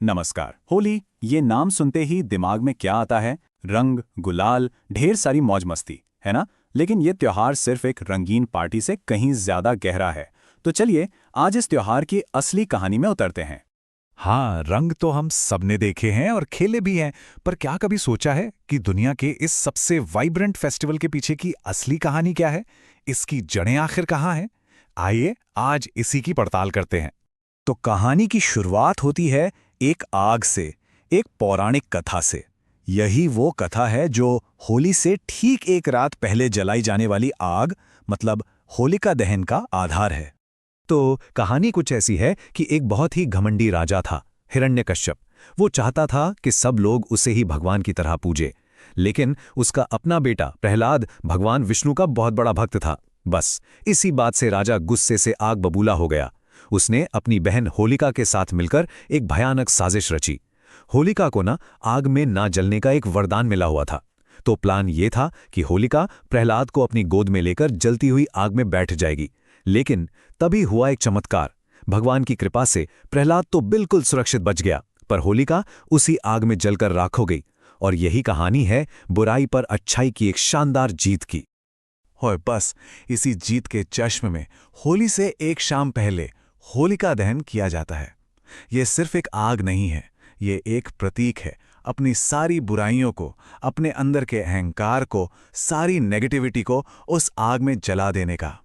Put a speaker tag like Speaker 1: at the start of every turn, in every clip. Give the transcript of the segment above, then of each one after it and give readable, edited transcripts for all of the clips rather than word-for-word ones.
Speaker 1: नमस्कार। होली ये नाम सुनते ही दिमाग में क्या आता है? रंग, गुलाल, ढेर सारी मौज मस्ती, है ना? लेकिन ये त्योहार सिर्फ एक रंगीन पार्टी से कहीं ज्यादा गहरा है। तो चलिए आज इस त्योहार की असली कहानी में उतरते हैं।
Speaker 2: हाँ, रंग तो हम सबने देखे हैं और खेले भी हैं, पर क्या कभी सोचा है कि दुनिया के इस सबसे वाइब्रेंट फेस्टिवल के पीछे की असली कहानी क्या है? इसकी जड़ें आखिर कहाँ हैं? आइए आज इसी की पड़ताल करते हैं। तो कहानी की शुरुआत होती है एक आग से, एक पौराणिक कथा से। यही वो कथा है जो होली से ठीक एक रात पहले जलाई जाने वाली आग, मतलब होलिका दहन का आधार है। तो कहानी कुछ ऐसी है कि एक बहुत ही घमंडी राजा था, हिरण्यकश्यप। वो चाहता था कि सब लोग उसे ही भगवान की तरह पूजे, लेकिन उसका अपना बेटा प्रहलाद भगवान विष्णु का बहुत बड़ा भक्त था। बस इसी बात से राजा गुस्से से आग बबूला हो गया। उसने अपनी बहन होलिका के साथ मिलकर एक भयानक साजिश रची। होलिका को ना आग में ना जलने का एक वरदान मिला हुआ था। तो प्लान ये था कि होलिका प्रहलाद को अपनी गोद में लेकर जलती हुई आग में बैठ जाएगी। लेकिन तभी हुआ एक चमत्कार। भगवान की कृपा से प्रहलाद तो बिल्कुल सुरक्षित बच गया, पर होलिका उसी आग में जलकर राख हो गई। और यही कहानी है बुराई पर अच्छाई की एक शानदार जीत की। और बस इसी जीत के जश्न में होली से एक शाम पहले होलिका दहन किया जाता है। यह सिर्फ एक आग नहीं है, ये एक प्रतीक है अपनी सारी बुराइयों को, अपने अंदर के अहंकार को, सारी नेगेटिविटी को उस आग में जला देने का।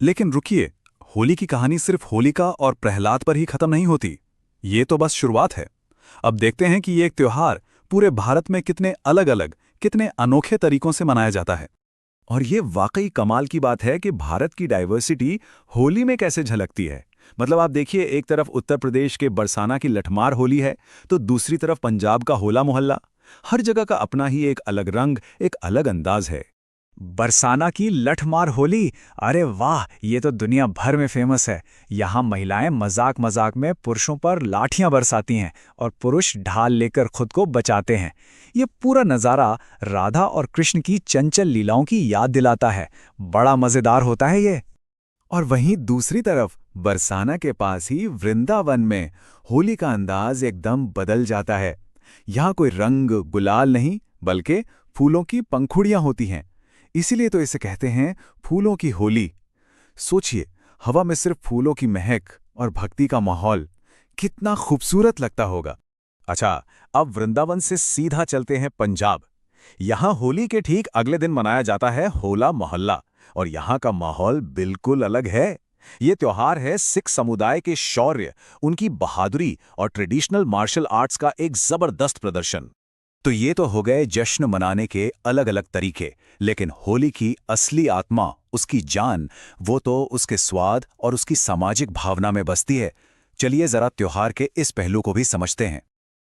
Speaker 2: लेकिन रुकिए, होली की कहानी सिर्फ होलिका और प्रहलाद पर ही खत्म नहीं होती। ये तो बस शुरुआत है। अब देखते हैं कि ये एक त्योहार पूरे भारत में कितने अलग-अलग, कितने अनोखे तरीकों से मनाया जाता है। और ये वाकई कमाल की बात है कि भारत की डाइवर्सिटी होली में कैसे झलकती है। मतलब आप देखिए, एक तरफ उत्तर प्रदेश के बरसाना की लठमार होली है, तो दूसरी तरफ पंजाब का होला मोहल्ला। हर जगह का अपना ही एक अलग रंग, एक अलग अंदाज है।
Speaker 3: बरसाना की लठमार होली, अरे वाह, ये तो दुनिया भर में फेमस है। यहाँ महिलाएं मजाक मजाक में पुरुषों पर लाठियां बरसाती हैं और पुरुष ढाल लेकर खुद को बचाते हैं। ये पूरा नज़ारा राधा और कृष्ण की चंचल लीलाओं की याद दिलाता है। बड़ा मज़ेदार होता है ये।
Speaker 2: और वहीं दूसरी तरफ बरसाना के पास ही वृंदावन में होली का अंदाज एकदम बदल जाता है। यहाँ कोई रंग गुलाल नहीं, बल्कि फूलों की पंखुड़ियां होती हैं। इसीलिए तो इसे कहते हैं फूलों की होली। सोचिए, हवा में सिर्फ फूलों की महक और भक्ति का माहौल, कितना खूबसूरत लगता होगा। अच्छा, अब वृंदावन से सीधा चलते हैं पंजाब। यहाँ होली के ठीक अगले दिन मनाया जाता है होला मोहल्ला, और यहाँ का माहौल बिल्कुल अलग है। ये त्योहार है सिख समुदाय के शौर्य, उनकी बहादुरी और ट्रेडिशनल मार्शल आर्ट्स का एक जबरदस्त प्रदर्शन। तो ये तो हो गए जश्न मनाने के अलग अलग तरीके, लेकिन होली की असली आत्मा, उसकी जान, वो तो उसके स्वाद और उसकी सामाजिक भावना में बसती है। चलिए जरा त्योहार के इस पहलू को भी समझते हैं।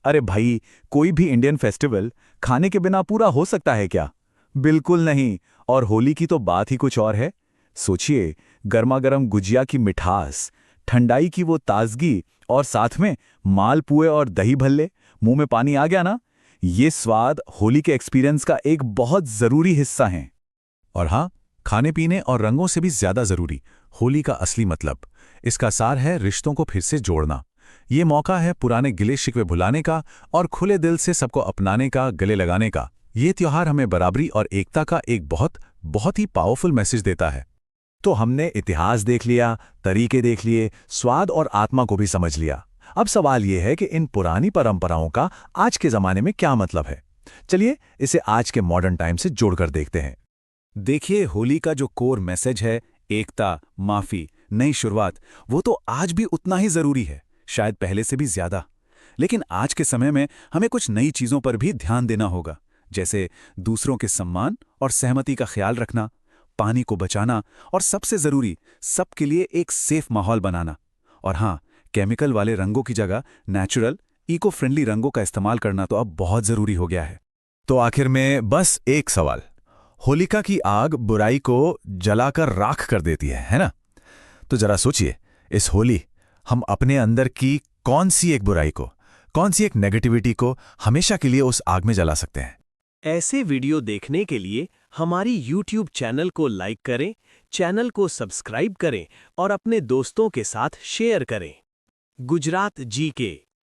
Speaker 1: अरे भाई, कोई भी इंडियन फेस्टिवल खाने के बिना पूरा हो सकता है क्या? बिल्कुल नहीं। और होली की तो बात ही कुछ और है। सोचिए, गर्मा गर्म गुजिया की मिठास, ठंडाई की वो ताजगी, और साथ में मालपुए और दही भल्ले। मुंह में पानी आ गया ना? ये स्वाद होली के एक्सपीरियंस का एक बहुत जरूरी हिस्सा है।
Speaker 2: और हाँ, खाने पीने और रंगों से भी ज्यादा जरूरी होली का असली मतलब, इसका सार है रिश्तों को फिर से जोड़ना। ये मौका है पुराने गिले शिकवे भुलाने का और खुले दिल से सबको अपनाने का, गले लगाने का। ये त्योहार हमें बराबरी और एकता का एक बहुत बहुत ही पावरफुल मैसेज देता है। तो हमने इतिहास देख लिया, तरीके देख लिए, स्वाद और आत्मा को भी समझ लिया। अब सवाल यह है कि इन पुरानी परंपराओं का आज के जमाने में क्या मतलब है। चलिए इसे आज के मॉडर्न टाइम से जोड़कर देखते हैं। देखिए, होली का जो कोर मैसेज है, एकता, माफी, नई शुरुआत, वो तो आज भी उतना ही जरूरी है, शायद पहले से भी ज्यादा। लेकिन आज के समय में हमें कुछ नई चीजों पर भी ध्यान देना होगा, जैसे दूसरों के सम्मान और सहमति का ख्याल रखना, पानी को बचाना, और सबसे जरूरी, सबके लिए एक सेफ माहौल बनाना। और हाँ, केमिकल वाले रंगों की जगह नेचुरल, इको फ्रेंडली रंगों का इस्तेमाल करना तो अब बहुत जरूरी हो गया है। तो आखिर में बस एक सवाल, होलिका की आग बुराई को जलाकर राख कर देती है ना? तो जरा सोचिए, इस होली हम अपने अंदर की कौन सी एक बुराई को, कौन सी एक नेगेटिविटी को हमेशा के लिए उस आग में जला सकते हैं?
Speaker 4: ऐसे वीडियो देखने के लिए हमारी YouTube चैनल को लाइक करें, चैनल को सब्सक्राइब करें और अपने दोस्तों के साथ शेयर करें। गुजरात GK